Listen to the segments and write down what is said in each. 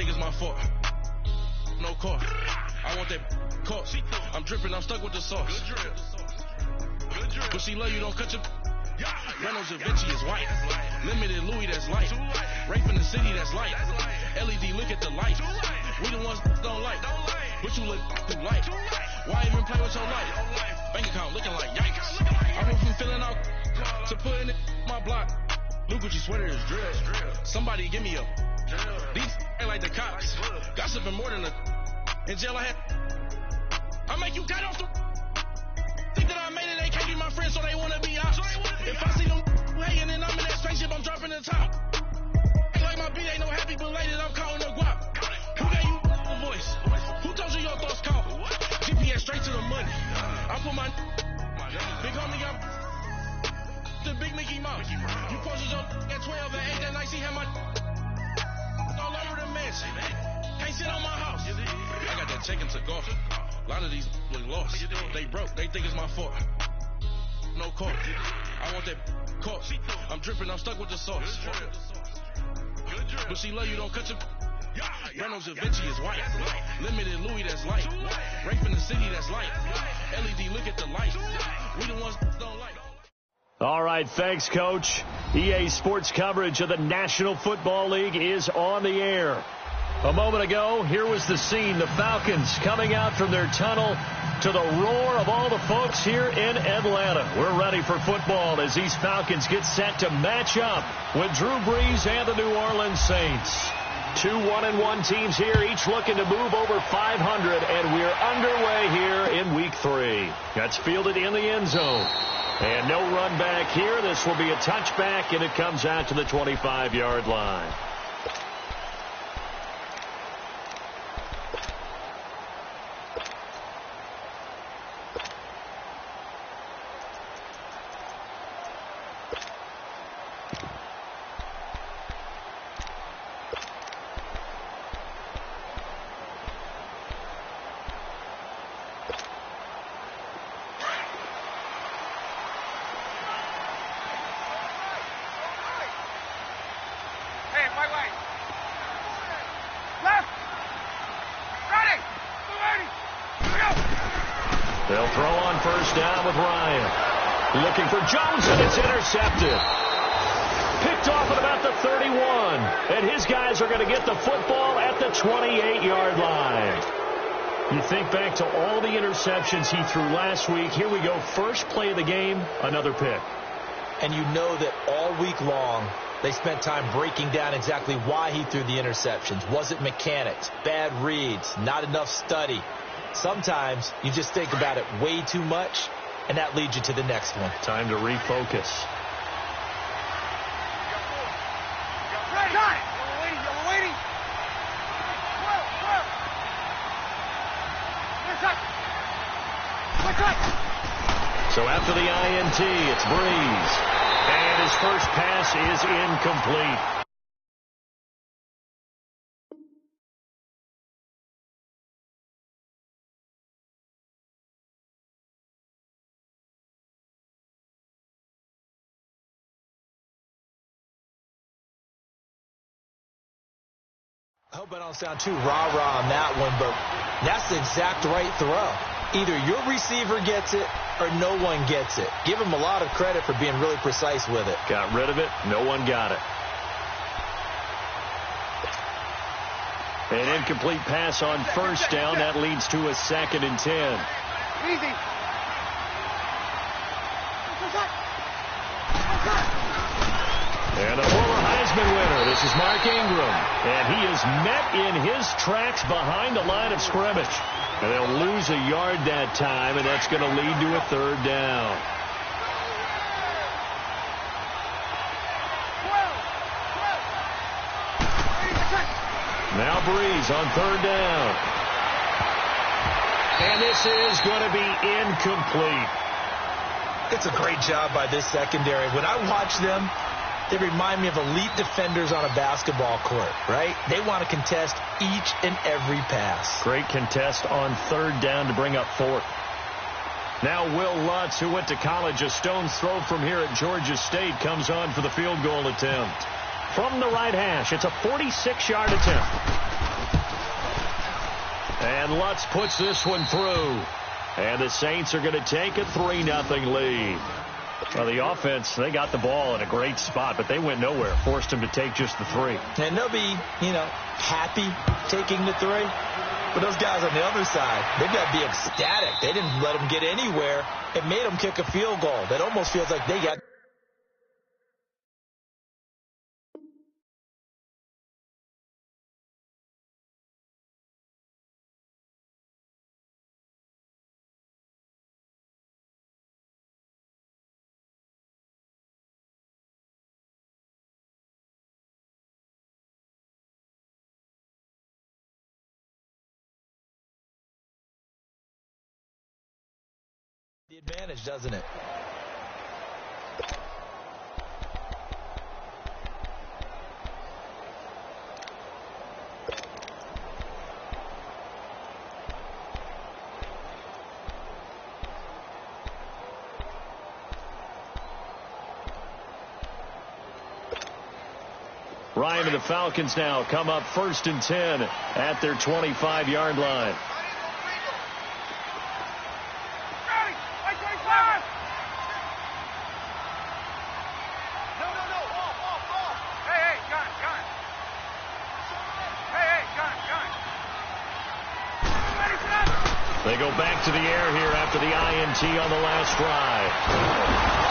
think it's my fault. No car. I want that caught. I'm dripping, I'm stuck with the sauce. But she love you, don't cut your... Reynolds and Vinci is white. Limited Louis, that's light. Rape in the city, that's light. LED, look at the light. We the ones don't like. But you look through light. Why even play with your life? Bank account looking like yikes. I went from filling out to putting it in my block. Look what you sweater is drill. Somebody give me a... These ain't like the cops. Gossiping more than a... In jail I had... I make you cut off the... Think that I made it, they can't be my friends, so they wanna be out. If I see them hanging and I'm in that spaceship, I'm dropping the top. Ain't like my beat ain't no happy belated, I'm calling the guap. Who gave you the voice? Who told you your thoughts count? GPS straight to the money. I put my big homie up the big Mickey Mouse. You posted your at 12 and 8 that night, she had my all over the mess. Can't sit on my house. I got that check and took off. A lot of these look lost. They broke, they think it's my fault. No car. I want that caught. I'm dripping, I'm stuck with the sauce. But she love you, don't cut your... Reynolds and Vinci is white. Limited Louis, that's light. Rape in the city, that's light. LED, look at the light. We the ones don't like. All right, thanks, Coach. EA Sports coverage of the National Football League is on the air. A moment ago, here was the scene. The Falcons coming out from their tunnel to the roar of all the folks here in Atlanta. We're ready for football as these Falcons get set to match up with Drew Brees and the New Orleans Saints. Two 1-1 teams here, each looking to move over 500, and we're underway here in Week 3. That's fielded in the end zone. And no run back here. This will be a touchback, and it comes out to the 25-yard line. They'll throw on first down with Ryan. Looking for Jones, and it's intercepted. Picked off at about the 31. And his guys are going to get the football at the 28-yard line. You think back to all the interceptions he threw last week. Here we go. First play of the game, another pick. And you know that all week long, they spent time breaking down exactly why he threw the interceptions. Was it mechanics, bad reads, not enough study? Sometimes you just think about it way too much, and that leads you to the next one. Time to refocus. So after the INT, it's Brees. And his first pass is incomplete. I hope I don't sound too rah-rah on that one, but that's the exact right throw. Either your receiver gets it or no one gets it. Give him a lot of credit for being really precise with it. Got rid of it. No one got it. An incomplete pass on first down. That leads to a 2nd and 10. Easy. And a former Heisman winner. This is Mark Ingram. And he is met in his tracks behind the line of scrimmage. And they'll lose a yard that time, and that's going to lead to a 3rd down. Now Brees on 3rd down. And this is going to be incomplete. It's a great job by this secondary. When I watch them, they remind me of elite defenders on a basketball court, right? They want to contest each and every pass. Great contest on 3rd down to bring up 4th. Now Will Lutz, who went to college a stone's throw from here at Georgia State, comes on for the field goal attempt. From the right hash, it's a 46-yard attempt. And Lutz puts this one through. And the Saints are going to take a 3-0 lead. Well, the offense, they got the ball in a great spot, but they went nowhere. Forced them to take just the 3. And they'll be, happy taking the 3. But those guys on the other side, they've got to be ecstatic. They didn't let them get anywhere. It made them kick a field goal. That almost feels like they got... the advantage, doesn't it? Ryan and the Falcons now come up 1st and 10 at their 25-yard line. They go back to the air here after the INT on the last drive.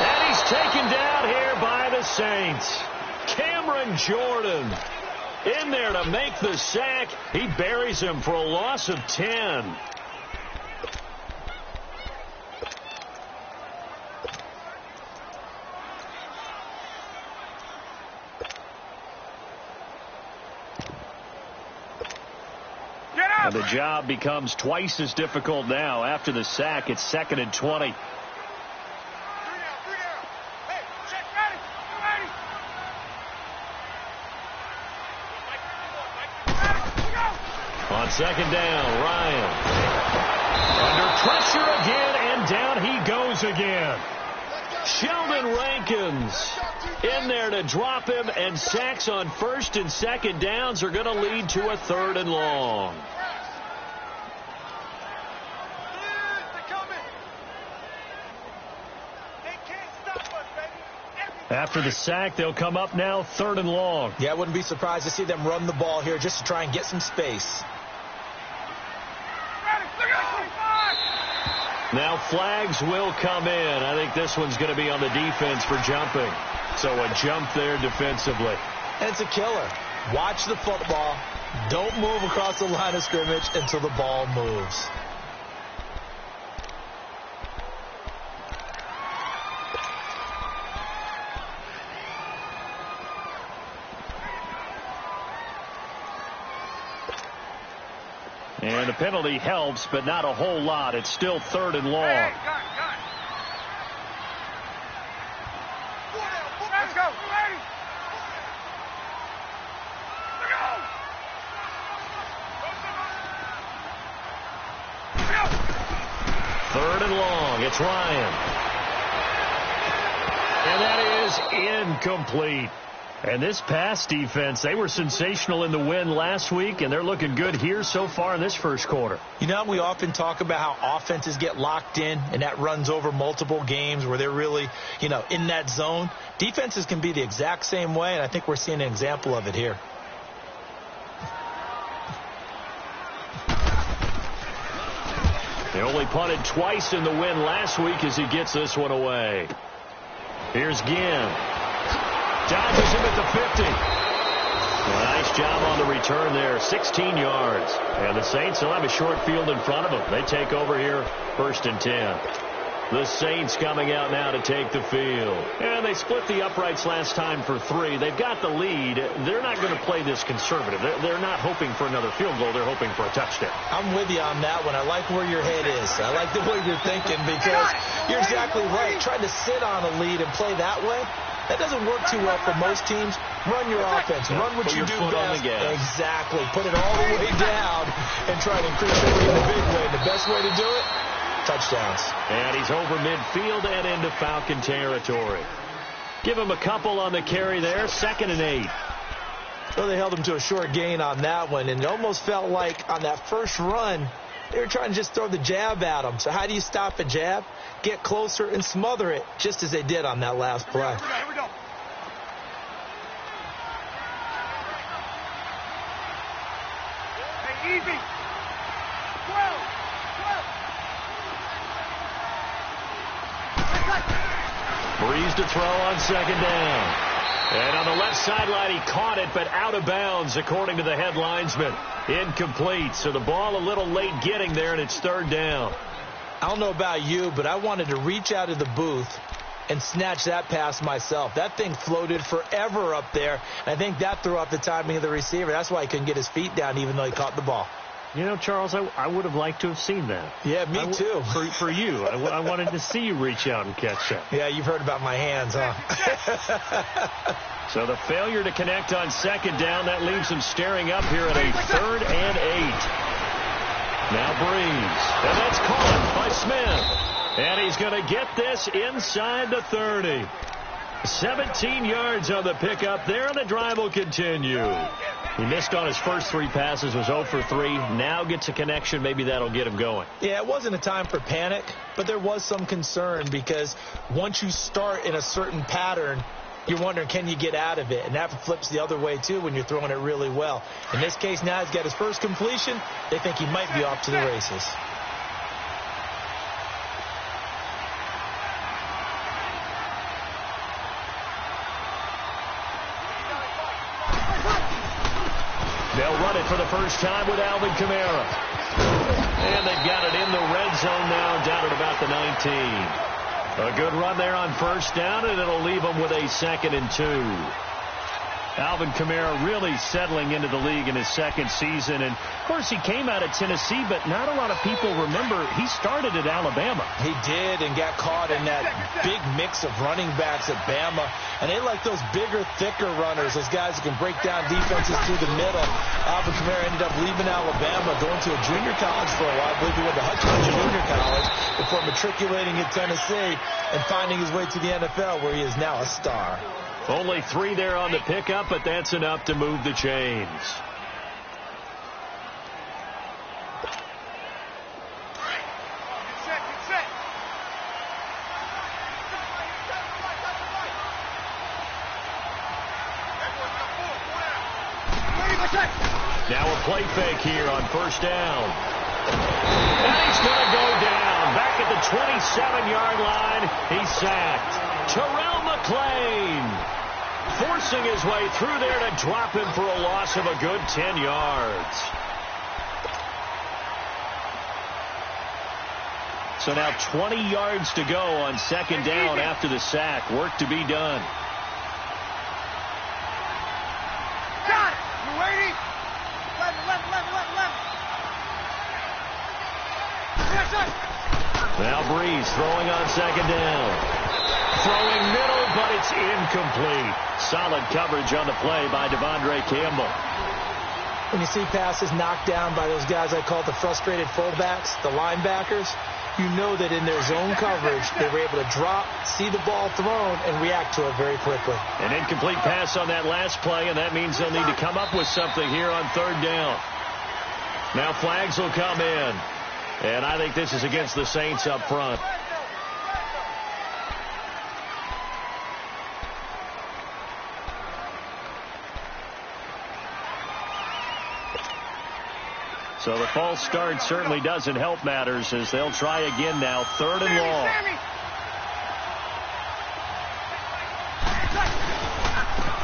And he's taken down here by the Saints. Cameron Jordan in there to make the sack. He buries him for a loss of 10. And the job becomes twice as difficult now. After the sack, it's 2nd and 20. On 2nd down, Ryan. Under pressure again, and down he goes again. Sheldon Rankins in there to drop him, and sacks on 1st and 2nd downs are going to lead to a 3rd and long. After the sack, they'll come up now 3rd and long. Yeah, I wouldn't be surprised to see them run the ball here just to try and get some space. Now flags will come in. I think this one's going to be on the defense for jumping. So a jump there defensively. And it's a killer. Watch the football. Don't move across the line of scrimmage until the ball moves. And the penalty helps, but not a whole lot. It's still 3rd and long. Hey, let's go. Third and long. It's Ryan. And that is incomplete. And this pass defense, they were sensational in the win last week, and they're looking good here so far in this first quarter. You know, we often talk about how offenses get locked in, and that runs over multiple games where they're really, in that zone. Defenses can be the exact same way, and I think we're seeing an example of it here. They only punted twice in the win last week as he gets this one away. Here's Ginn. Dodges him at the 50. Nice job on the return there. 16 yards. And the Saints will have a short field in front of them. They take over here 1st and 10. The Saints coming out now to take the field. And they split the uprights last time for 3. They've got the lead. They're not going to play this conservative. They're not hoping for another field goal. They're hoping for a touchdown. I'm with you on that one. I like where your head is. I like the way you're thinking because you're exactly right. Trying to sit on a lead and play that way, that doesn't work too well for most teams. Run your offense. Run what you do best. Exactly. Put it all the way down and try to increase your lead in the big way. The best way to do it, touchdowns. And he's over midfield and into Falcon territory. Give him a couple on the carry there. 2nd and 8. Well, they held him to a short gain on that one, and it almost felt like on that first run, they were trying to just throw the jab at him. So how do you stop a jab? Get closer and smother it, just as they did on that last play. Here we go. Hey, easy. 12. Breeze to throw on second down. And on the left sideline, he caught it, but out of bounds, according to the head linesman. Incomplete. So the ball a little late getting there, and it's third down. I don't know about you, but I wanted to reach out of the booth and snatch that pass myself. That thing floated forever up there. And I think that threw off the timing of the receiver. That's why he couldn't get his feet down, even though he caught the ball. You know, Charles, I would have liked to have seen that. Yeah, me too. For you. I wanted to see you reach out and catch that. Yeah, you've heard about my hands, huh? So the failure to connect on second down, that leaves him staring up here at a 3rd and 8. Now Breeze. And that's caught by Smith. And he's going to get this inside the 30. 17 yards on the pickup there, and the drive will continue. He missed on his first 3 passes, was 0 for 3. Now gets a connection. Maybe that'll get him going. Yeah, it wasn't a time for panic, but there was some concern because once you start in a certain pattern, you're wondering, can you get out of it? And that flips the other way, too, when you're throwing it really well. In this case, now he's got his first completion. They think he might be off to the races. They'll run it for the first time with Alvin Kamara. And they've got it in the red zone now, down at about the 19. A good run there on first down, and it'll leave them with a 2nd and 2. Alvin Kamara really settling into the league in his second season. And, of course, he came out of Tennessee, but not a lot of people remember he started at Alabama. He did, and got caught in that big mix of running backs at Bama. And they like those bigger, thicker runners, those guys who can break down defenses through the middle. Alvin Kamara ended up leaving Alabama, going to a junior college for a while. I believe he went to Hutchinson Junior College before matriculating at Tennessee and finding his way to the NFL, where he is now a star. Only 3 there on the pickup, but that's enough to move the chains. Now a play fake here on first down. And he's going to go down. Back at the 27-yard line, he's sacked. Terrell McClain forcing his way through there to drop him for a loss of a good 10 yards. So now 20 yards to go on second down after the sack. Work to be done. Got it. You ready? 11. Now Breeze throwing on second down. Throwing middle, but it's incomplete. Solid coverage on the play by Devondre Campbell. When you see passes knocked down by those guys I call the frustrated fullbacks, the linebackers, you know that in their zone coverage, they were able to drop, see the ball thrown, and react to it very quickly. An incomplete pass on that last play, and that means they'll need to come up with something here on third down. Now flags will come in, and I think this is against the Saints up front. So the false start certainly doesn't help matters as they'll try again now. 3rd and long.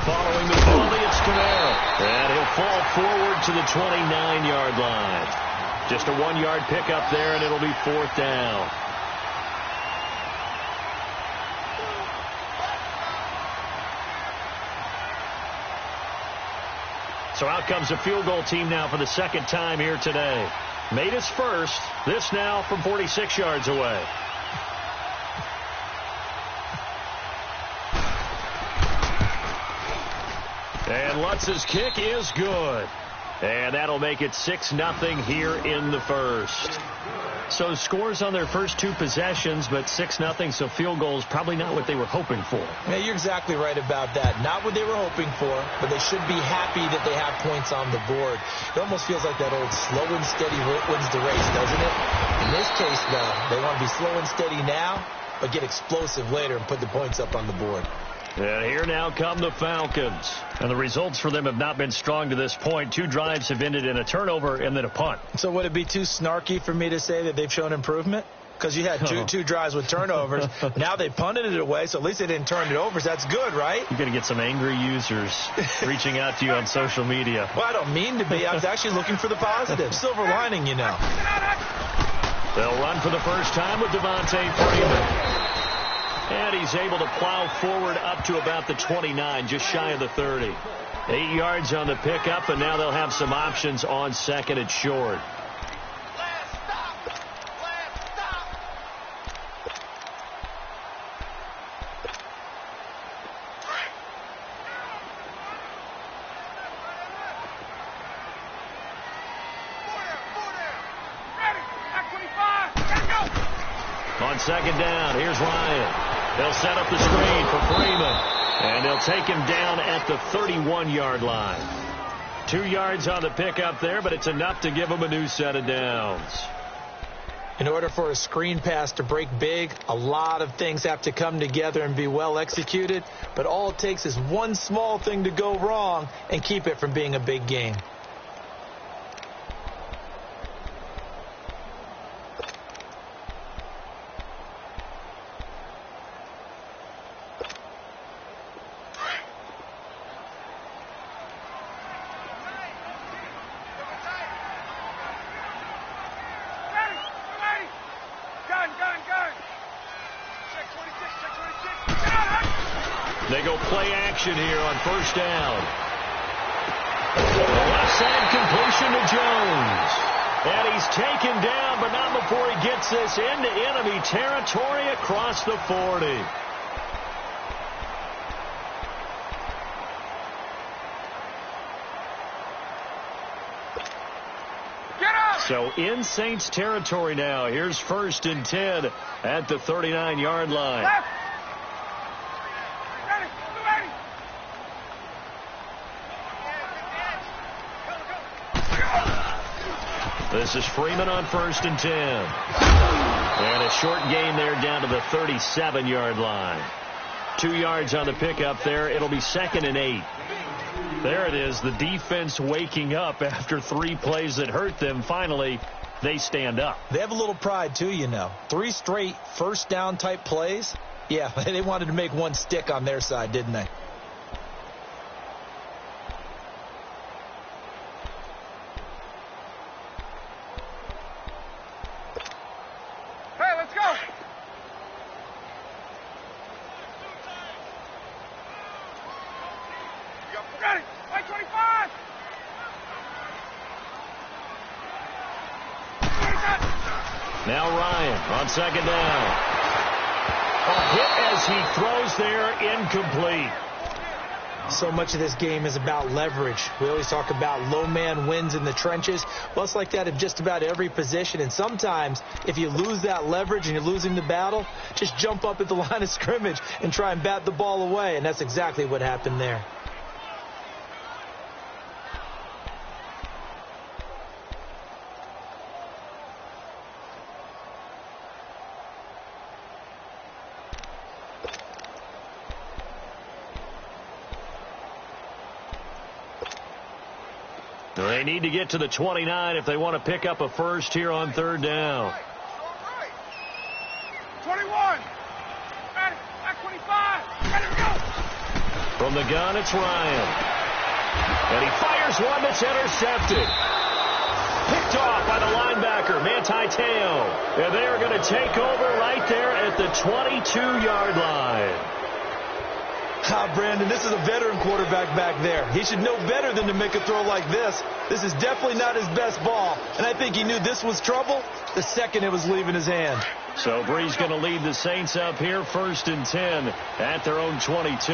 Following the penalty, it's Kamara. And he'll fall forward to the 29-yard line. Just a 1-yard pickup there, and it'll be 4th down. So out comes a field goal team now for the second time here today. Made his first. This now from 46 yards away. And Lutz's kick is good. And that'll make it 6-0 here in the first. So scores on their first two possessions, but 6-0, so field goals probably not what they were hoping for. Yeah, you're exactly right about that. Not what they were hoping for, but they should be happy that they have points on the board. It almost feels like that old slow and steady wins the race, doesn't it? In this case, though, they want to be slow and steady now, but get explosive later and put the points up on the board. And here now come the Falcons. And the results for them have not been strong to this point. 2 drives have ended in a turnover and then a punt. So would it be too snarky for me to say that they've shown improvement? Because you had two drives with turnovers. Now they punted it away, so at least they didn't turn it over. So that's good, right? You're going to get some angry users reaching out to you on social media. Well, I don't mean to be. I was actually looking for the positive. Silver lining, you know. They'll run for the first time with Devontae Freeman. And he's able to plow forward up to about the 29, just shy of the 30. 8 yards on the pickup, and now they'll have some options on second and short. On second down, here's Ryan. They'll set up the screen for Freeman, and they'll take him down at the 31-yard line. 2 yards on the pickup there, but it's enough to give him a new set of downs. In order for a screen pass to break big, a lot of things have to come together and be well executed, but all it takes is one small thing to go wrong and keep it from being a big gain. They go play action here on first down. The left side completion to Jones. And he's taken down, but not before he gets this into enemy territory across the 40. So in Saints territory now. Here's 1st and 10 at the 39-yard line. Left. This is Freeman on 1st and 10. And a short gain there down to the 37-yard line. 2 yards on the pickup there. It'll be 2nd and 8. There it is, the defense waking up after 3 plays that hurt them. Finally, they stand up. They have a little pride, too, you know. 3 straight first down type plays. Yeah, they wanted to make one stick on their side, didn't they? Hey, let's go. Ready. 25. Now Ryan on 2nd down. A hit as he throws there, incomplete. So much of this game is about leverage. We always talk about low man wins in the trenches. Well, it's like that in just about every position. And sometimes, if you lose that leverage and you're losing the battle, just jump up at the line of scrimmage and try and bat the ball away. And that's exactly what happened there. They need to get to the 29 if they want to pick up a first here on 3rd down. 21. Ready. Back 25. Ready to go. From the gun, it's Ryan. And he fires one that's intercepted. Picked off by the linebacker, Manti Te'o. And they are going to take over right there at the 22-yard line. Brandon, this is a veteran quarterback back there. He should know better than to make a throw like this. This is definitely not his best ball. And I think he knew this was trouble the second it was leaving his hand. So Bree's going to lead the Saints up here, 1st and 10 at their own 22.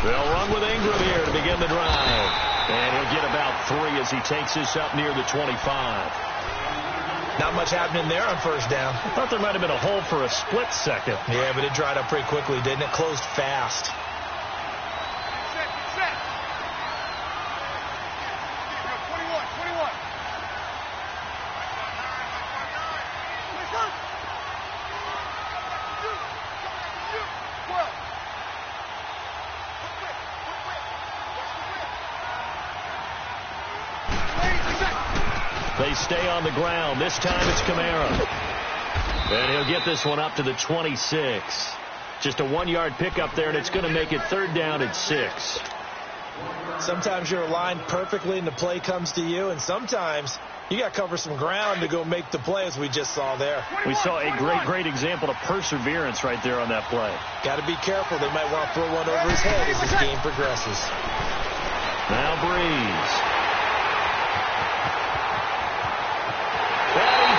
They'll run with Ingram here to begin the drive. And he'll get about 3 as he takes this up near the 25. Not much happening there on first down. I thought there might have been a hole for a split second. Yeah, but it dried up pretty quickly, didn't it? Closed fast. They stay on the ground. This time it's Kamara. And he'll get this one up to the 26. Just a 1-yard pickup there, and it's going to make it 3rd down at 6. Sometimes you're aligned perfectly and the play comes to you, and sometimes you got to cover some ground to go make the play, as we just saw there. We saw a great example of perseverance right there on that play. Got to be careful. They might want to throw one over his head as this game progresses. Now Breeze.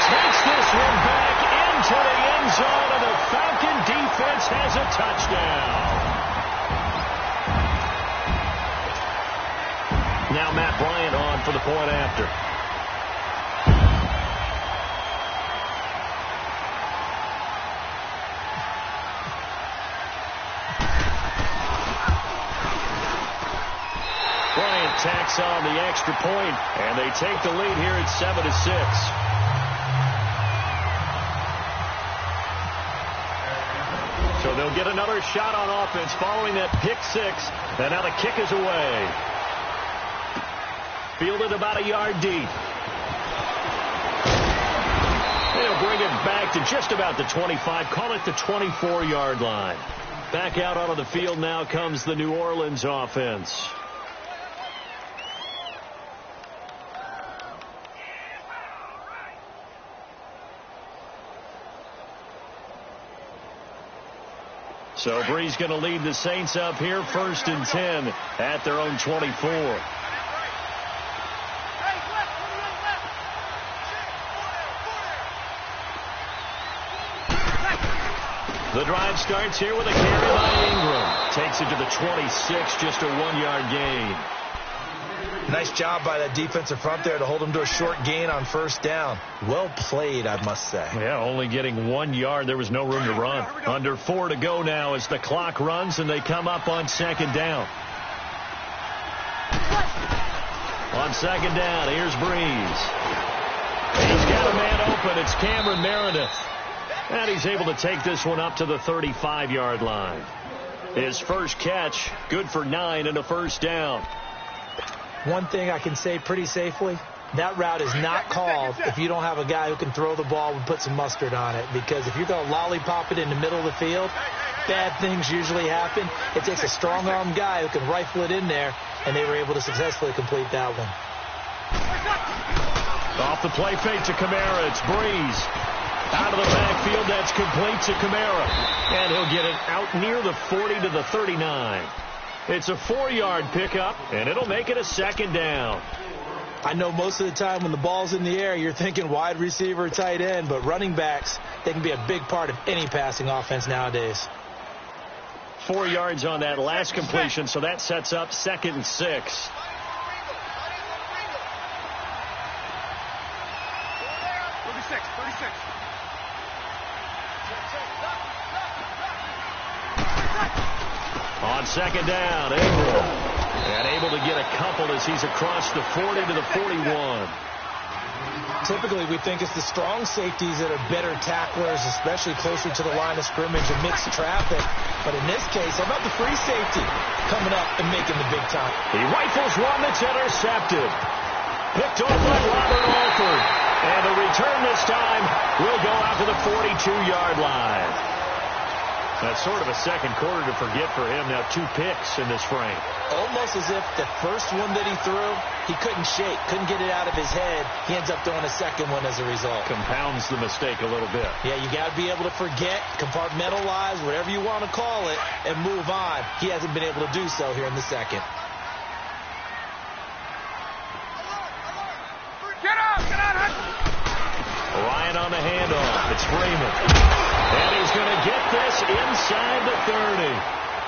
Takes this one back into the end zone, and the Falcon defense has a touchdown. Now Matt Bryant on for the point after. Bryant tacks on the extra point, and they take the lead here at 7-6. So they'll get another shot on offense following that pick 6. And now the kick is away. Fielded about a yard deep. They'll bring it back to just about the 25. Call it the 24-yard line. Back out onto the field now comes the New Orleans offense. So Breeze going to lead the Saints up here, 1st and 10 at their own 24. The drive starts here with a carry by Ingram. Takes it to the 26, just a 1-yard gain. Nice job by that defensive front there to hold him to a short gain on 1st down. Well played, I must say. Yeah, only getting 1 yard. There was no room to run. Under 4 to go now as the clock runs and they come up on 2nd down. On 2nd down, here's Breeze. He's got a man open. It's Cameron Meredith. And he's able to take this one up to the 35-yard line. His first catch, good for 9 and a 1st down. One thing I can say pretty safely, that route is not called if you don't have a guy who can throw the ball and put some mustard on it. Because if you're going to lollipop it in the middle of the field, bad things usually happen. It takes a strong-arm guy who can rifle it in there, and they were able to successfully complete that one. Off the play fake to Kamara, it's Breeze. Out of the backfield, that's complete to Kamara. And he'll get it out near the 40 to the 39. It's a 4-yard pickup, and it'll make it a 2nd down. I know most of the time when the ball's in the air, you're thinking wide receiver, tight end, but running backs, they can be a big part of any passing offense nowadays. 4 yards on that last completion, so that sets up 2nd and 6. On 2nd down, Ingram. And able to get a couple as he's across the 40 to the 41. Typically, we think it's the strong safeties that are better tacklers, especially closer to the line of scrimmage amidst traffic. But in this case, how about the free safety coming up and making the big time? He rifles one that's intercepted. Picked off by Robert Alford. And the return this time will go out to the 42-yard line. That's sort of a second quarter to forget for him. Now 2 picks in this frame. Almost as if the first one that he threw, he couldn't shake, couldn't get it out of his head. He ends up throwing a second one as a result. Compounds the mistake a little bit. Yeah, you got to be able to forget, compartmentalize, whatever you want to call it, and move on. He hasn't been able to do so here in the second. Get out, Ryan on the handoff. It's Freeman. And he's going to get this inside the 30.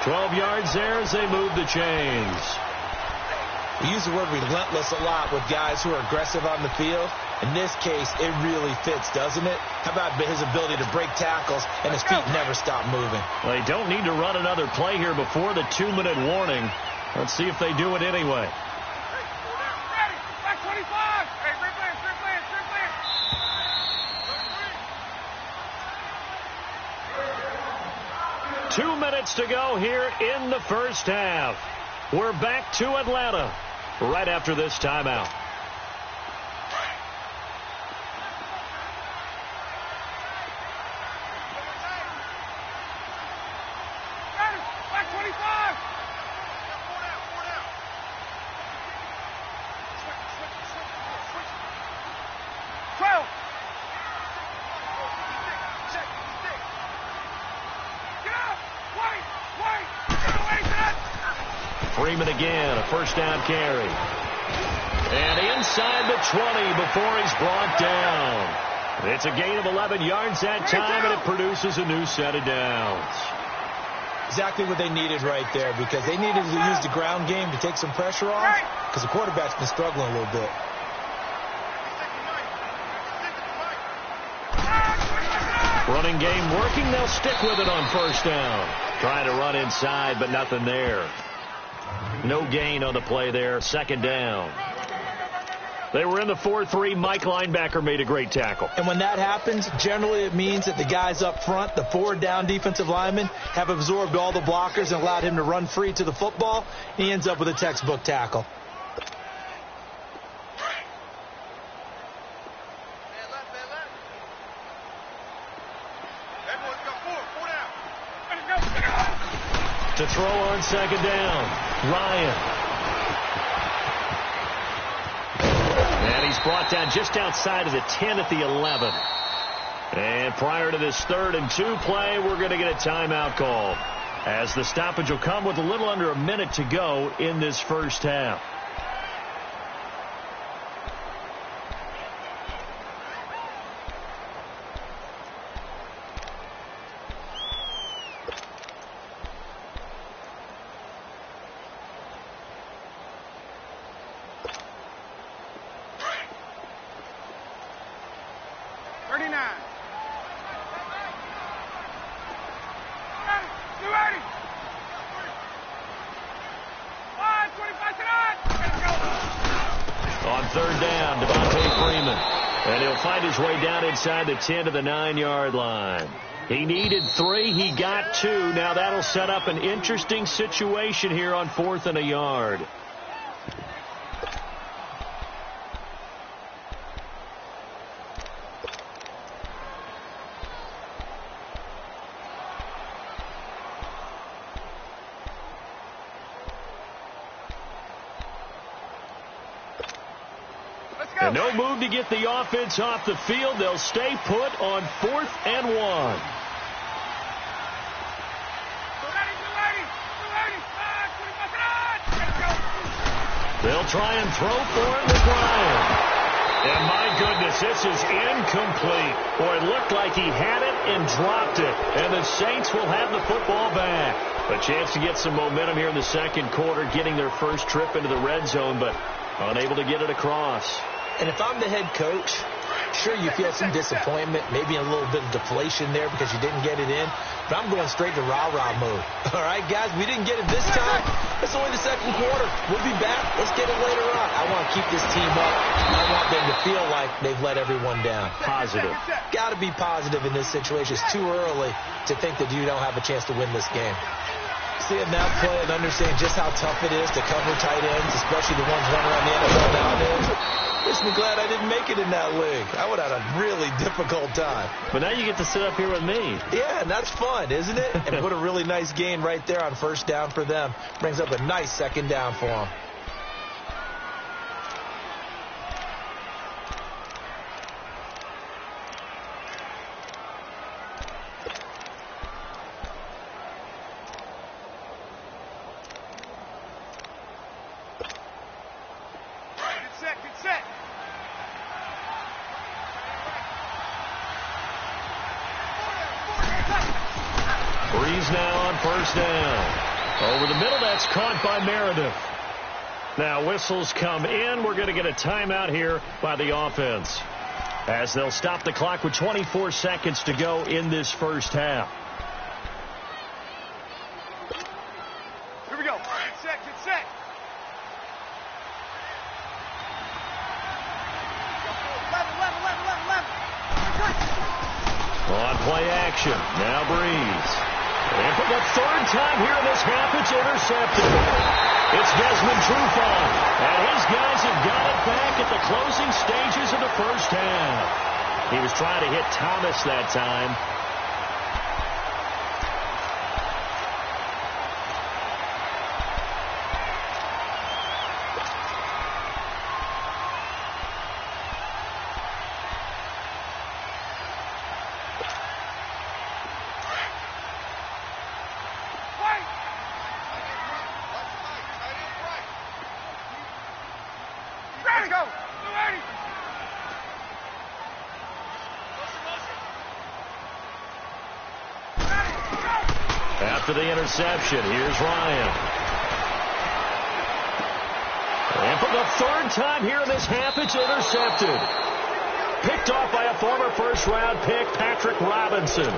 12 yards there as they move the chains. We use the word relentless a lot with guys who are aggressive on the field. In this case, it really fits, doesn't it? How about his ability to break tackles and his feet never stop moving? Well, they don't need to run another play here before the 2-minute warning. Let's see if they do it anyway. Ready. Back 25. Hey, straight plan. 2 minutes to go here in the first half. We're back to Atlanta right after this timeout. Ready. Back 25. 12. Get up. Wait. Get away, Dad. Freeman again, a first down carry. And inside the 20 before he's brought down. It's a gain of 11 yards that time, and it produces a new set of downs. Exactly what they needed right there, because they needed to use the ground game to take some pressure off, because the quarterback's been struggling a little bit. Running game working. They'll stick with it on first down. Trying to run inside, but nothing there. No gain on the play there. Second down. They were in the 4-3. Mike linebacker made a great tackle. And when that happens, generally it means that the guys up front, the forward down defensive linemen, have absorbed all the blockers and allowed him to run free to the football. He ends up with a textbook tackle. To throw on second down, Ryan. And he's brought down just outside of the 10 at the 11. And prior to this 3rd and 2 play, we're going to get a timeout call, as the stoppage will come with a little under a minute to go in this first half. Inside the 10 to the 9-yard line. He needed 3. He got 2. Now that'll set up an interesting situation here on 4th and a yard. And no move to get the offense off the field. They'll stay put on 4th and 1. They'll try and throw for it with Ryan. And my goodness, this is incomplete. Boy, it looked like he had it and dropped it. And the Saints will have the football back. A chance to get some momentum here in the second quarter, getting their first trip into the red zone, but unable to get it across. And if I'm the head coach, sure, you feel some disappointment, maybe a little bit of deflation there because you didn't get it in. But I'm going straight to rah-rah mode. All right, guys, we didn't get it this time. It's only the second quarter. We'll be back. Let's get it later on. I want to keep this team up. I want them to feel like they've let everyone down. Positive. Got to be positive in this situation. It's too early to think that you don't have a chance to win this game. Seeing that play and understanding just how tough it is to cover tight ends, especially the ones running around the NFL nowadays, makes me glad I didn't make it in that league. I would have had a really difficult time. But now you get to sit up here with me. Yeah, and that's fun, isn't it? And put a really nice gain right there on first down for them. Brings up a nice second down for them. Breeze now on first down. Over the middle, that's caught by Meredith. Now whistles come in. We're going to get a timeout here by the offense, as they'll stop the clock with 24 seconds to go in this first half. Here we go. Get set, get set. On play action. Now Breeze. And for the third time here in this half, it's intercepted. It's Desmond Trufant. And his guys have got it back at the closing stages of the first half. He was trying to hit Thomas that time. After the interception, here's Ryan. And for the third time here in this half, it's intercepted. Picked off by a former first-round pick, Patrick Robinson.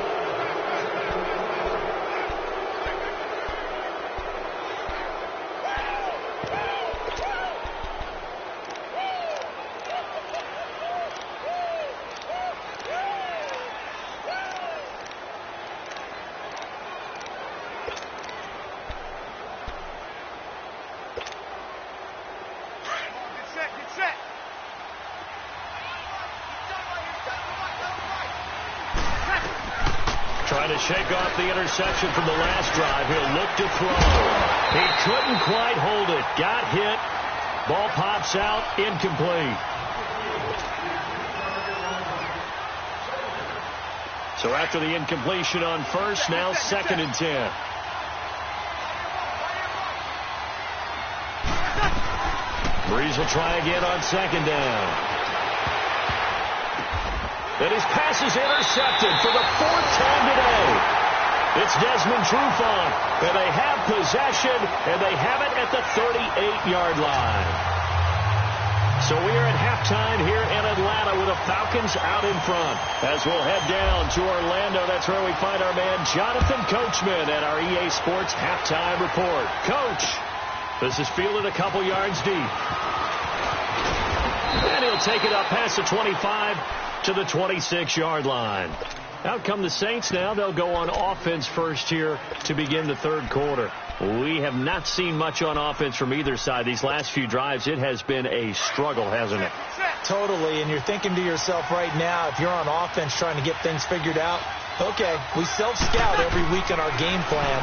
Trying to shake off the interception from the last drive. He'll look to throw. He couldn't quite hold it. Got hit. Ball pops out. Incomplete. So after the incompletion on first, now 2nd and 10. Breeze will try again on 2nd down. And his pass is intercepted for the 4th time today. It's Desmond Trufant. And they have possession, and they have it at the 38-yard line. So we are at halftime here in Atlanta with the Falcons out in front. As we'll head down to Orlando, that's where we find our man Jonathan Coachman at our EA Sports Halftime Report. Coach, this is fielded a couple yards deep. And he'll take it up past the 25 to the 26-yard line. Out come the Saints now. They'll go on offense first here to begin the third quarter. We have not seen much on offense from either side. These last few drives, it has been a struggle, hasn't it? Totally, and you're thinking to yourself right now, if you're on offense trying to get things figured out, okay, we self-scout every week in our game plan.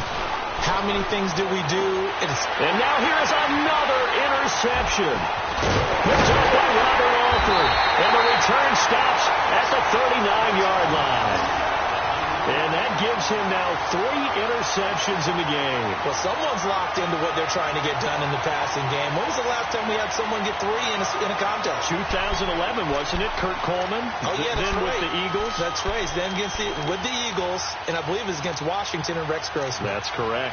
How many things do we do? And now here's another interception. Picked up by Robert Alford. And the return stops at the 39-yard line. And that gives him now 3 interceptions in the game. Well, someone's locked into what they're trying to get done in the passing game. When was the last time we had someone get 3 in a contest? 2011, wasn't it? Kurt Coleman. Oh, yeah, that's then right. With the Eagles. That's right. Then with the Eagles, and I believe it was against Washington and Rex Grossman. That's correct.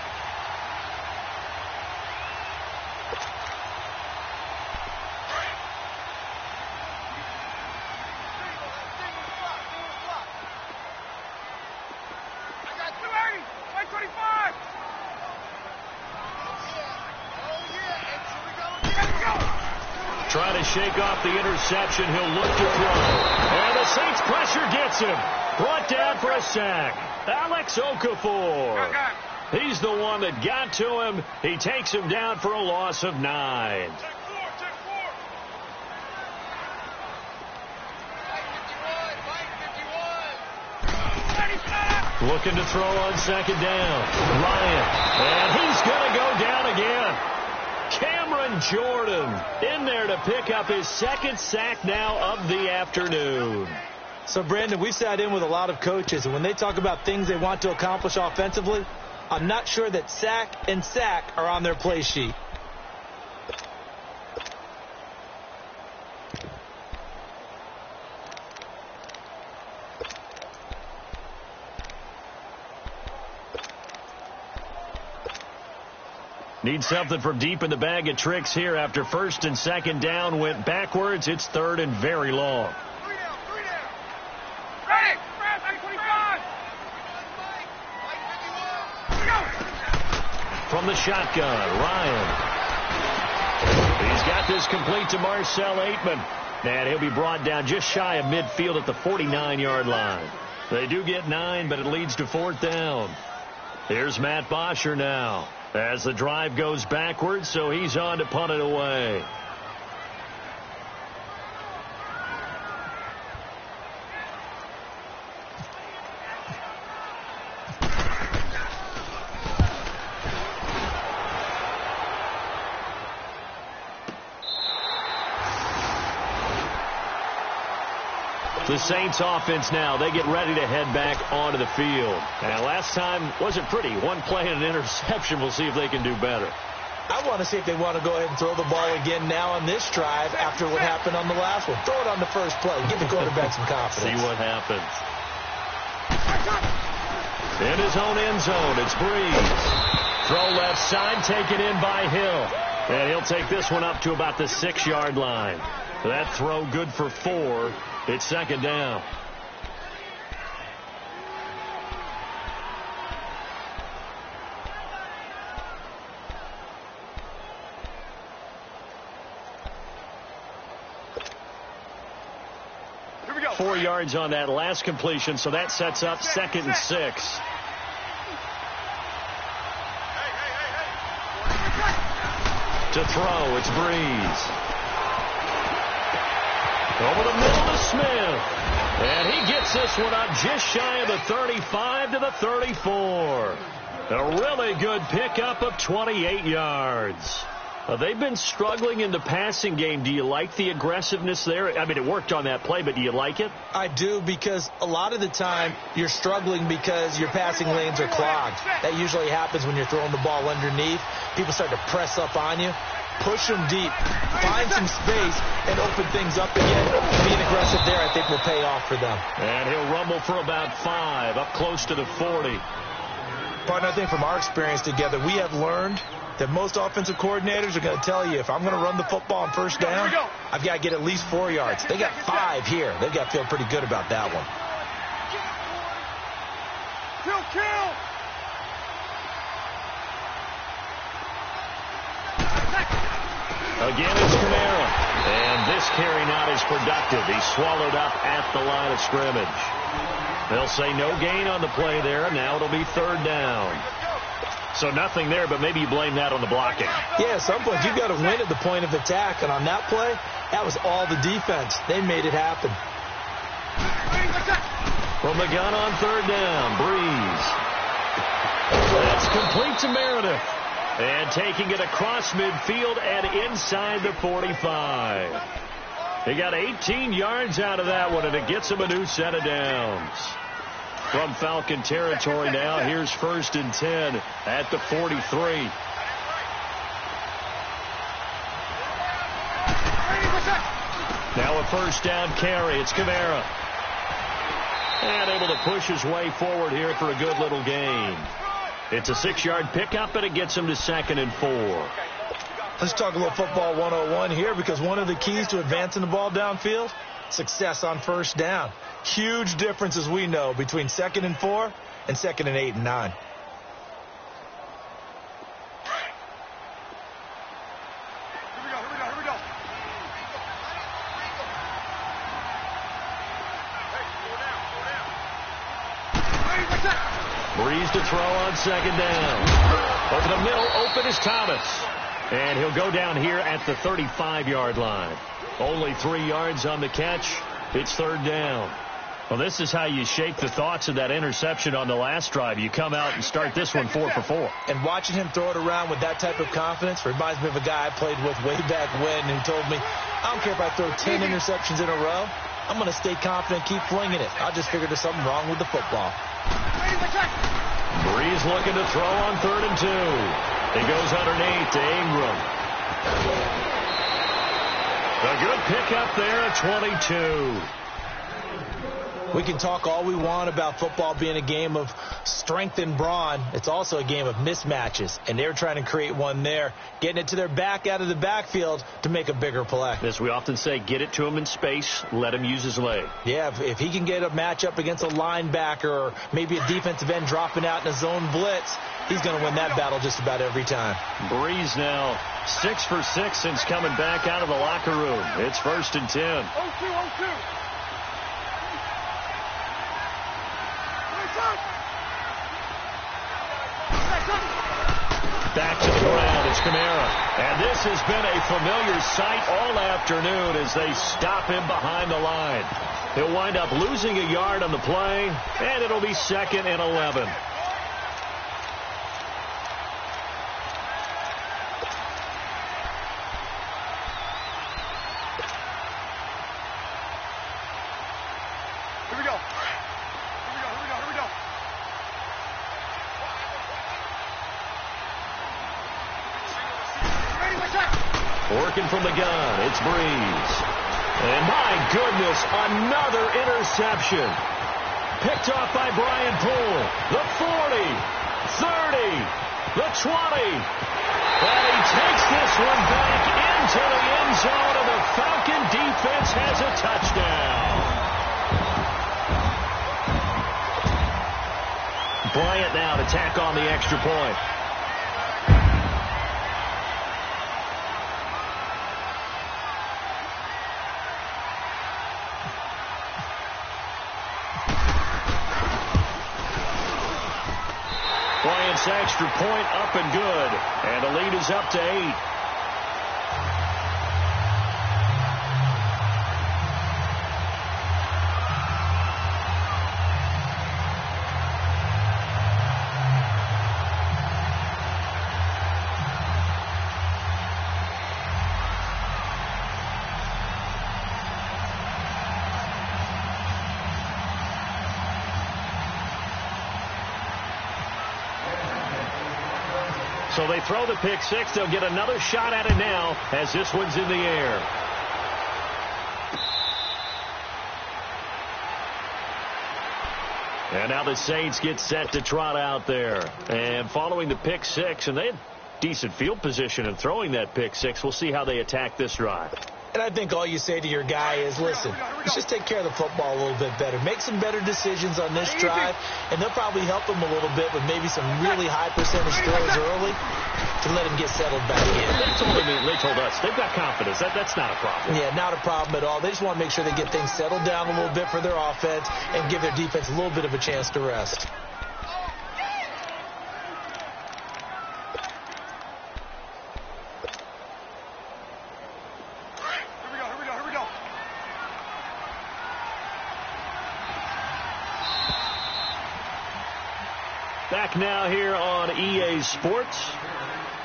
Trying to shake off the interception. He'll look to throw. And the Saints pressure gets him. Brought down for a sack. Alex Okafor. He's the one that got to him. He takes him down for a loss of 9. Looking to throw on 2nd down. Ryan. And he's going to go down again. Cameron Jordan in there to pick up his 2nd sack now of the afternoon. So, Brandon, we sat in with a lot of coaches, and when they talk about things they want to accomplish offensively, I'm not sure that sack and sack are on their play sheet. Need something from deep in the bag of tricks here after first and second down went backwards. It's third and very long. Three down. Ready. 25. From the shotgun, Ryan. He's got this complete to Marcel Aitman. And he'll be brought down just shy of midfield at the 49-yard line. They do get 9, but it leads to fourth down. Here's Matt Bosher now as the drive goes backwards, so he's on to punt it away. The Saints offense now, they get ready to head back onto the field. And last time wasn't pretty. One play and an interception. We'll see if they can do better. I want to see if they want to go ahead and throw the ball again now on this drive after what happened on the last one. Throw it on the first play. Give the quarterback some confidence. See what happens. In his own end zone, it's Breeze. Throw left side, taken in by Hill. And he'll take this one up to about the 6-yard line. That throw good for 4. It's second down. Here we go. 4 yards on that last completion, so that sets up second and 6. To throw, it's Breeze. Over the middle to Smith. And he gets this one up just shy of the 35 to the 34. A really good pickup of 28 yards. They've been struggling in the passing game. Do you like the aggressiveness there? I mean, it worked on that play, but do you like it? I do, because a lot of the time you're struggling because your passing lanes are clogged. That usually happens when you're throwing the ball underneath. People start to press up on you. Push them deep, find some space, and open things up again. Being aggressive there, I think, will pay off for them. And he'll rumble for about 5, up close to the 40. Partner, I think from our experience together, we have learned that most offensive coordinators are going to tell you, if I'm going to run the football on first down, I've got to get at least 4 yards. They got 5 here. They've got to feel pretty good about that one. Kill. Again, it's Camara. And this carry not as productive. He's swallowed up at the line of scrimmage. They'll say no gain on the play there. Now it'll be third down. So nothing there, but maybe you blame that on the blocking. Yeah, at some point you've got to win at the point of attack. And on that play, that was all the defense. They made it happen. From the gun on third down, Breeze. That's complete to Meredith. And taking it across midfield and inside the 45. He got 18 yards out of that one, and it gets him a new set of downs. From Falcon territory now, here's first and 10 at the 43. Now a first down carry. It's Camara. And able to push his way forward here for a good little gain. It's a 6-yard pickup, and it gets him to second and 4. Let's talk a little football 101 here, because one of the keys to advancing the ball downfield, success on first down. Huge difference, as we know, between second and 4 and second and 8 and 9. Here we go. Breeze to throw on second down. Over the middle, open is Thomas. And he'll go down here at the 35-yard line. Only 3 yards on the catch. It's third down. Well, this is how you shape the thoughts of that interception on the last drive. You come out and start this one 4 for 4. And watching him throw it around with that type of confidence reminds me of a guy I played with way back when who told me, I don't care if I throw 10 interceptions in a row. I'm going to stay confident, keep flinging it. I just figured there's something wrong with the football. Breeze looking to throw on third and 2. He goes underneath to Ingram. A good pickup there at 22. We can talk all we want about football being a game of strength and brawn. It's also a game of mismatches, and they're trying to create one there, getting it to their back out of the backfield to make a bigger play. As we often say, get it to him in space, let him use his leg. Yeah, if he can get a matchup against a linebacker or maybe a defensive end dropping out in a zone blitz, he's going to win that battle just about every time. Breeze now 6 for 6 since coming back out of the locker room. It's 1st and 10. 0-2. Back to the ground, it's Kamara. And this has been a familiar sight all afternoon as they stop him behind the line. He'll wind up losing a yard on the play, and it'll be 2nd and 11. Here we go. Working from the gun, it's Breeze. And my goodness, another interception. Picked off by Brian Poole. The 40, 30, the 20. And he takes this one back into the end zone, and the Falcon defense has a touchdown. Bryant now to tack on the extra point. Bryant's extra point up and good. And the lead is up to 8. So they throw the pick six. They'll get another shot at it now as this one's in the air. And now the Saints get set to trot out there. And following the pick six, and they had decent field position in throwing that pick six. We'll see how they attack this drive. And I think all you say to your guy is, listen, let's just take care of the football a little bit better. Make some better decisions on this drive, and they'll probably help him a little bit with maybe some really high percentage throws early to let him get settled back in. They told us they've got confidence. That's not a problem. Yeah, not a problem at all. They just want to make sure they get things settled down a little bit for their offense and give their defense a little bit of a chance to rest. Back now here on EA Sports.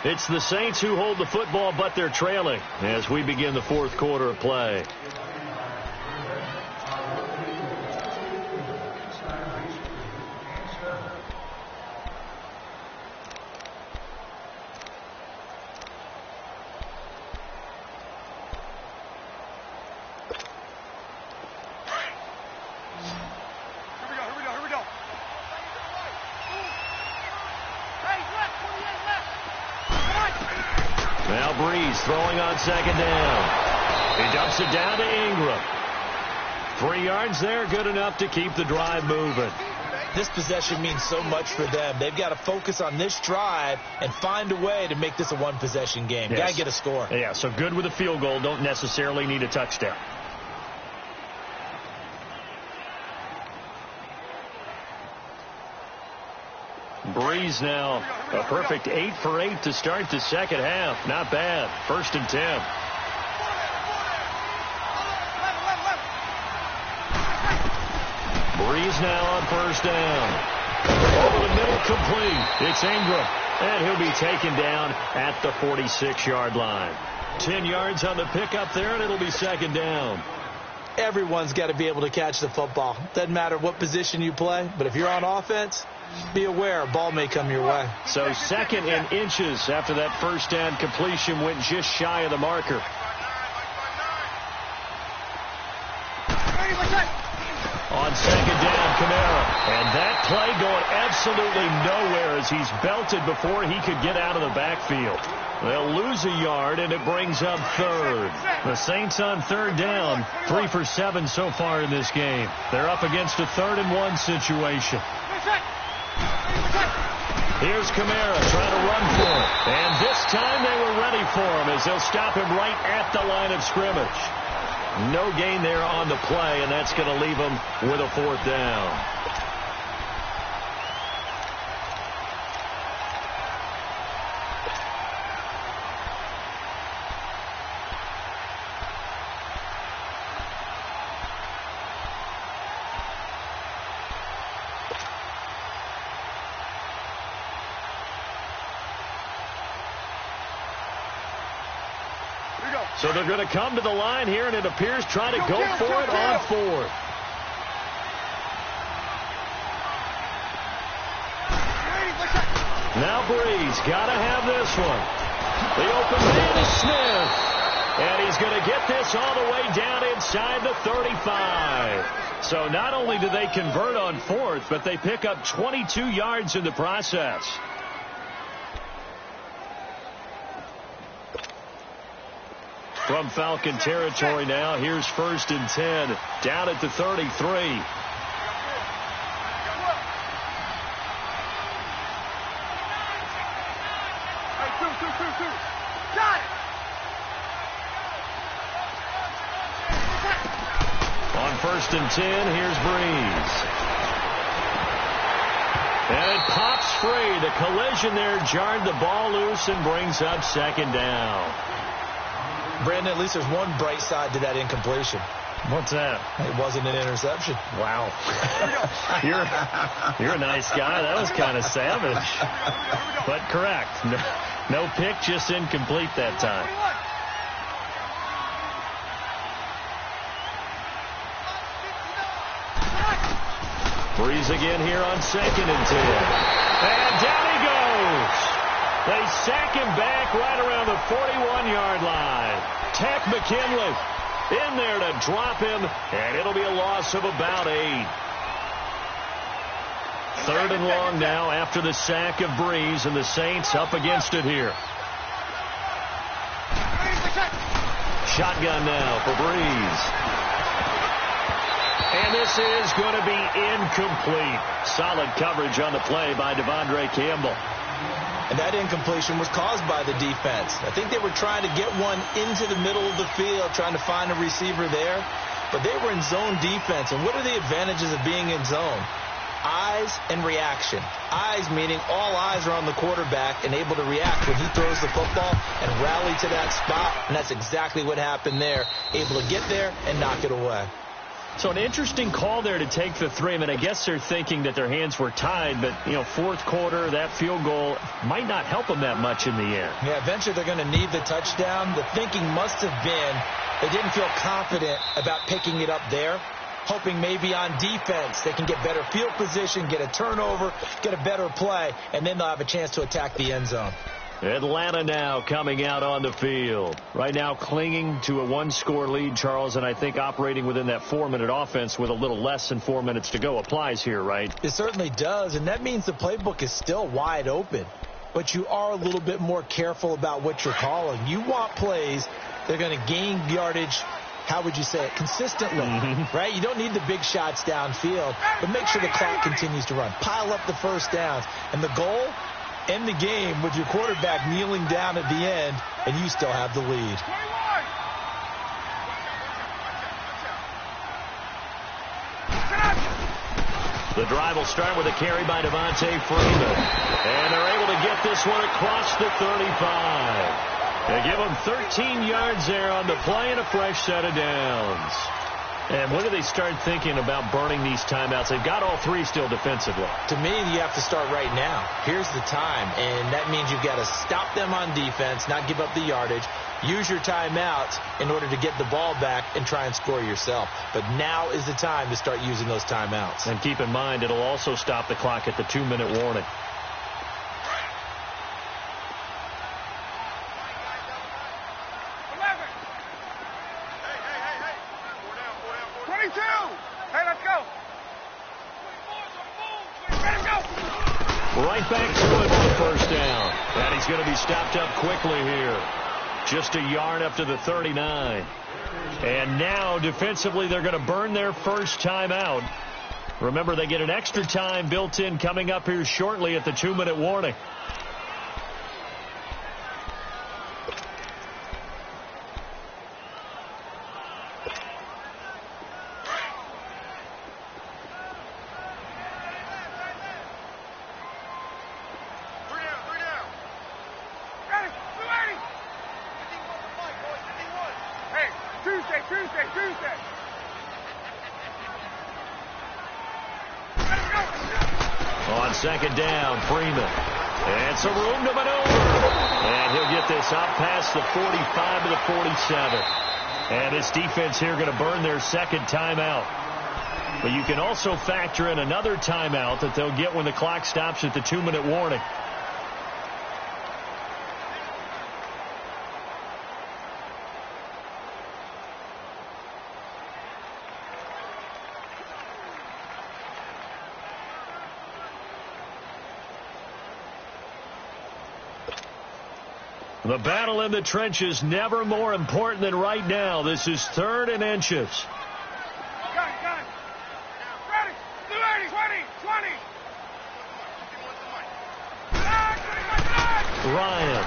It's the Saints who hold the football, but they're trailing as we begin the fourth quarter of play. Now Breeze throwing on second down. He dumps it down to Ingram. 3 yards there, good enough to keep the drive moving. This possession means so much for them. They've got to focus on this drive and find a way to make this a one-possession game. Yes. Got to get a score. Yeah, so good with a field goal. Don't necessarily need a touchdown. Breeze now a perfect 8 for 8 to start the second half. Not bad. 1st and 10. Breeze now on 1st down. Over the middle, complete. It's Ingram, and he'll be taken down at the 46-yard line. 10 yards on the pickup there, and it'll be 2nd down. Everyone's got to be able to catch the football. Doesn't matter what position you play, but if you're on offense, be aware a ball may come your way. So 2nd and inches after that 1st down completion went just shy of the marker. On second down, Kamara. And that play going absolutely nowhere as he's belted before he could get out of the backfield. They'll lose a yard, and it brings up third. The Saints on third down, 3 for 7 so far in this game. They're up against a 3rd and 1 situation. Here's Kamara trying to run for it. And this time they were ready for him as they'll stop him right at the line of scrimmage. No gain there on the play, and that's going to leave him with a 4th down. So they're going to come to the line here, and it appears trying to go for it on 4th. Now Breeze got to have this one. The open man is Smith. And he's going to get this all the way down inside the 35. So not only do they convert on 4th, but they pick up 22 yards in the process. From Falcon territory now, here's 1st and 10, down at the 33. On 1st and 10, here's Breeze. And it pops free. The collision there jarred the ball loose and brings up 2nd down. Brandon, at least there's one bright side to that incompletion. What's that? It wasn't an interception. Wow. You're a nice guy. That was kind of savage. But correct. No pick, just incomplete that time. Breeze again here on 2nd and 10. And down he goes. They sack him back right around the 41-yard line. Tack McKinley in there to drop him, and it'll be a loss of about 8. 3rd and long now after the sack of Breeze, and the Saints up against it here. Shotgun now for Breeze. And this is going to be incomplete. Solid coverage on the play by Devondre Campbell. And that incompletion was caused by the defense. I think they were trying to get one into the middle of the field, trying to find a receiver there. But they were in zone defense. And what are the advantages of being in zone? Eyes and reaction. Eyes meaning all eyes are on the quarterback and able to react when he throws the football and rally to that spot. And that's exactly what happened there. Able to get there and knock it away. So an interesting call there to take the 3. I mean, I guess they're thinking that their hands were tied, but, 4th quarter, that field goal might not help them that much in the end. Yeah, eventually they're going to need the touchdown. The thinking must have been they didn't feel confident about picking it up there, hoping maybe on defense they can get better field position, get a turnover, get a better play, and then they'll have a chance to attack the end zone. Atlanta now coming out on the field. Right now clinging to a 1-score lead, Charles, and I think operating within that 4-minute offense with a little less than 4 minutes to go applies here, right? It certainly does, and that means the playbook is still wide open. But you are a little bit more careful about what you're calling. You want plays that are going to gain yardage, how would you say it, consistently, right? You don't need the big shots downfield, but make sure the clock continues to run. Pile up the first downs. And the goal, end the game with your quarterback kneeling down at the end, and you still have the lead. The drive will start with a carry by Devontae Freeman. And they're able to get this one across the 35. They give them 13 yards there on the play and a fresh set of downs. And when do they start thinking about burning these timeouts? They've got all 3 still defensively. To me, you have to start right now. Here's the time, and that means you've got to stop them on defense, not give up the yardage. Use your timeouts in order to get the ball back and try and score yourself. But now is the time to start using those timeouts. And keep in mind, it'll also stop the clock at the 2-minute warning. Hey, let's go. Right back to it for the first down. And he's going to be stopped up quickly here. Just a yard up to the 39. And now, defensively, they're going to burn their first timeout. Remember, they get an extra time built in coming up here shortly at the 2-minute warning. Tuesday. On second down, Freeman. And some room to maneuver. And he'll get this up past the 45 to the 47. And this defense here going to burn their second timeout. But you can also factor in another timeout that they'll get when the clock stops at the 2-minute warning. The battle in the trenches never more important than right now. This is 3rd and inches. Got it. Ready. 20. Ryan.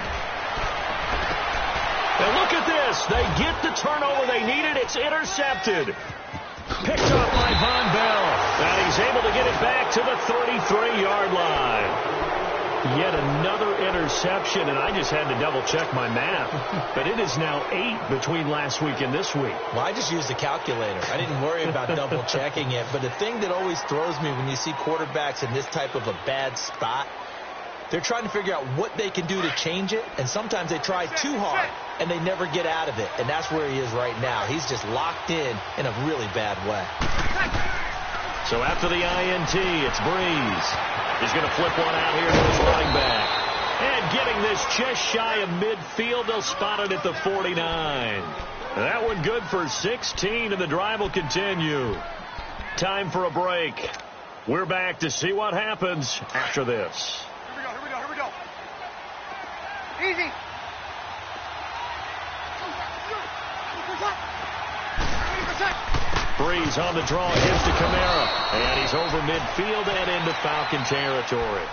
And look at this. They get the turnover they needed. It's intercepted. Picked off by Von Bell. And he's able to get it back to the 33-yard line. Yet another interception, and I just had to double-check my math. But it is now 8 between last week and this week. Well, I just used a calculator. I didn't worry about double-checking it. But the thing that always throws me when you see quarterbacks in this type of a bad spot, they're trying to figure out what they can do to change it, and sometimes they try too hard, and they never get out of it. And that's where he is right now. He's just locked in a really bad way. So after the INT, it's Breeze. He's going to flip one out here to his running back. And getting this just shy of midfield, they'll spot it at the 49. That one good for 16, and the drive will continue. Time for a break. We're back to see what happens after this. Here we go. Easy. Breeze on the draw, gives to Kamara. And he's over midfield and into Falcon territory.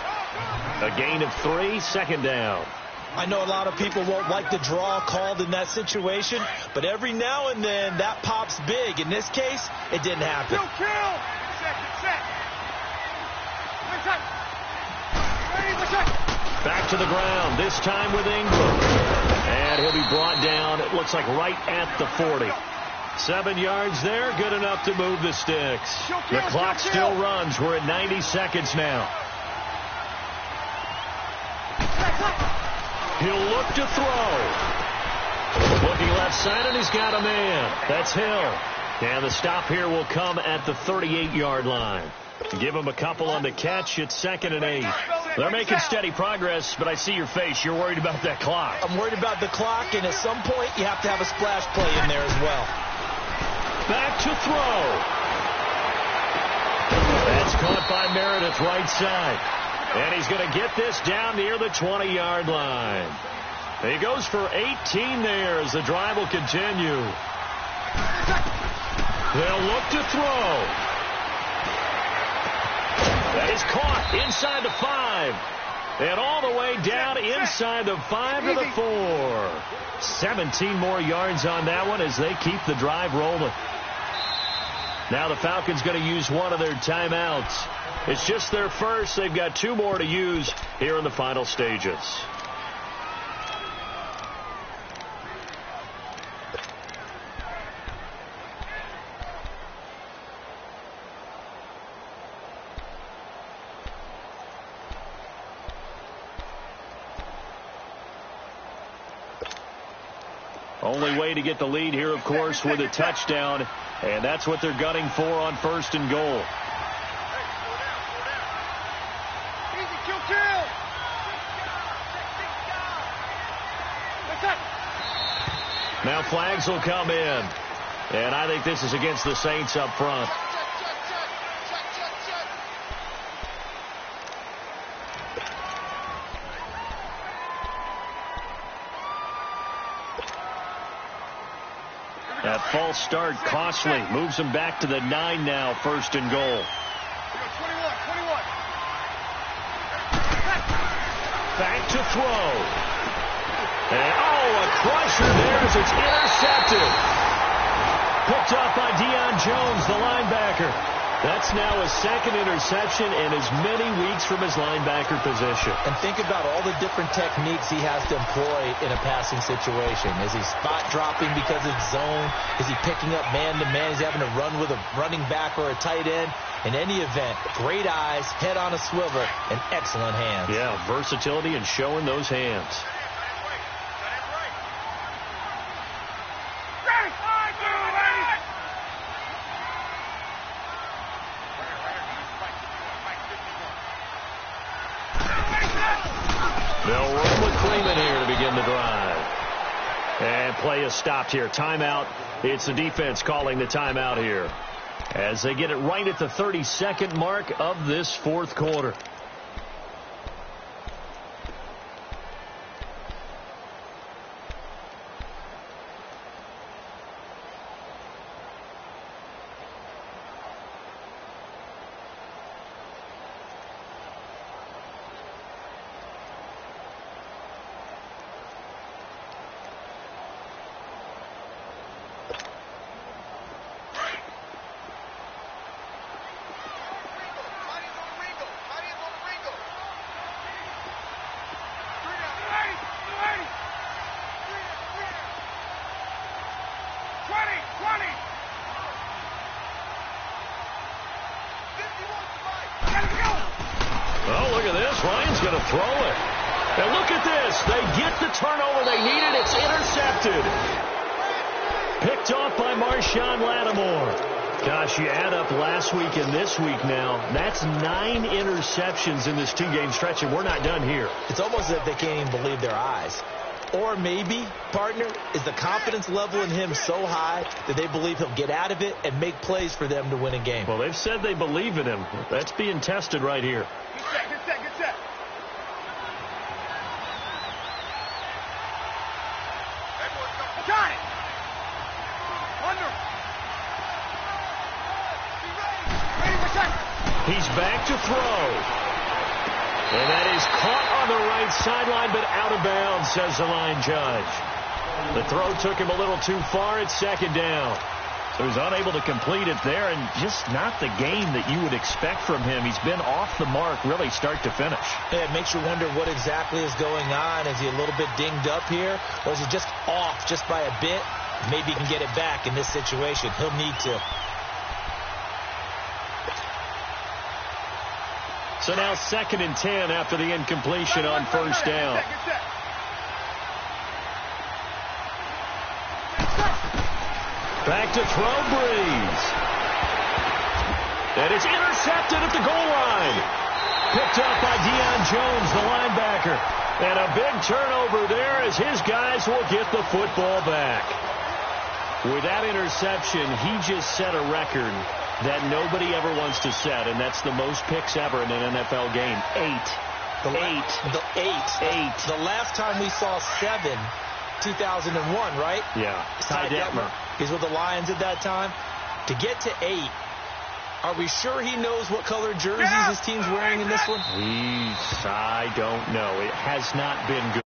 A gain of 3, second down. I know a lot of people won't like the draw called in that situation, but every now and then that pops big. In this case, it didn't happen. Kill. Set. Back to the ground, this time with Ingram. And he'll be brought down, it looks like right at the 40. 7 yards there, good enough to move the sticks. The clock still runs. We're at 90 seconds now. He'll look to throw. Looking left side, and he's got a man. That's Hill. And the stop here will come at the 38-yard line. Give him a couple on the catch. It's 2nd and 8. They're making steady progress, but I see your face. You're worried about that clock. I'm worried about the clock, and at some point you have to have a splash play in there as well. Back to throw. That's caught by Meredith right side. And he's going to get this down near the 20-yard line. He goes for 18 there as the drive will continue. They'll look to throw. That is caught inside the 5. And all the way down inside the 5 to the 4. 17 more yards on that one as they keep the drive rolling. Now the Falcons going to use one of their timeouts. It's just their first. They've got 2 more to use here in the final stages. Only way to get the lead here, of course, with a touchdown. And that's what they're gunning for on 1st and goal. Now flags will come in. And I think this is against the Saints up front. Fast start, costly. Moves him back to the 9 now, 1st and goal. 21. Back to throw. And, a crusher there as it's intercepted. Picked off by Deion Jones, the linebacker. That's now his 2nd interception in as many weeks from his linebacker position. And think about all the different techniques he has to employ in a passing situation. Is he spot dropping because it's zone? Is he picking up man-to-man? Is he having to run with a running back or a tight end? In any event, great eyes, head on a swivel, and excellent hands. Yeah, versatility and showing those hands. They'll run with Freeman here to begin the drive. And play is stopped here. Timeout. It's the defense calling the timeout here, as they get it right at the 32nd mark of this 4th quarter. Oh, look at this. Ryan's going to throw it. And look at this. They get the turnover they needed. It's intercepted. Picked off by Marshawn Lattimore. Gosh, you add up last week and this week now. That's 9 interceptions in this 2-game stretch, and we're not done here. It's almost as if they can't even believe their eyes. Or maybe, partner, is the confidence level in him so high that they believe he'll get out of it and make plays for them to win a game. Well, they've said they believe in him. That's being tested right here. Good set. Got it. Under. Ready for check. He's back to throw. And that is caught on the right sideline, but out of bounds, says the line judge. The throw took him a little too far. It's 2nd down. So he's unable to complete it there, and just not the game that you would expect from him. He's been off the mark, really, start to finish. Yeah, it makes you wonder what exactly is going on. Is he a little bit dinged up here, or is he just off just by a bit? Maybe he can get it back in this situation. He'll need to. So now 2nd and 10 after the incompletion on 1st down. Back to throw, Breeze. And it's intercepted at the goal line. Picked up by Deion Jones, the linebacker. And a big turnover there as his guys will get the football back. With that interception, he just set a record that nobody ever wants to set, and that's the most picks ever in an NFL game. 8. The last time we saw 7, 2001, right? Yeah. Ty Detmer. He's with the Lions at that time. To get to 8, are we sure he knows what color jerseys his team's wearing in this one? I don't know. It has not been good.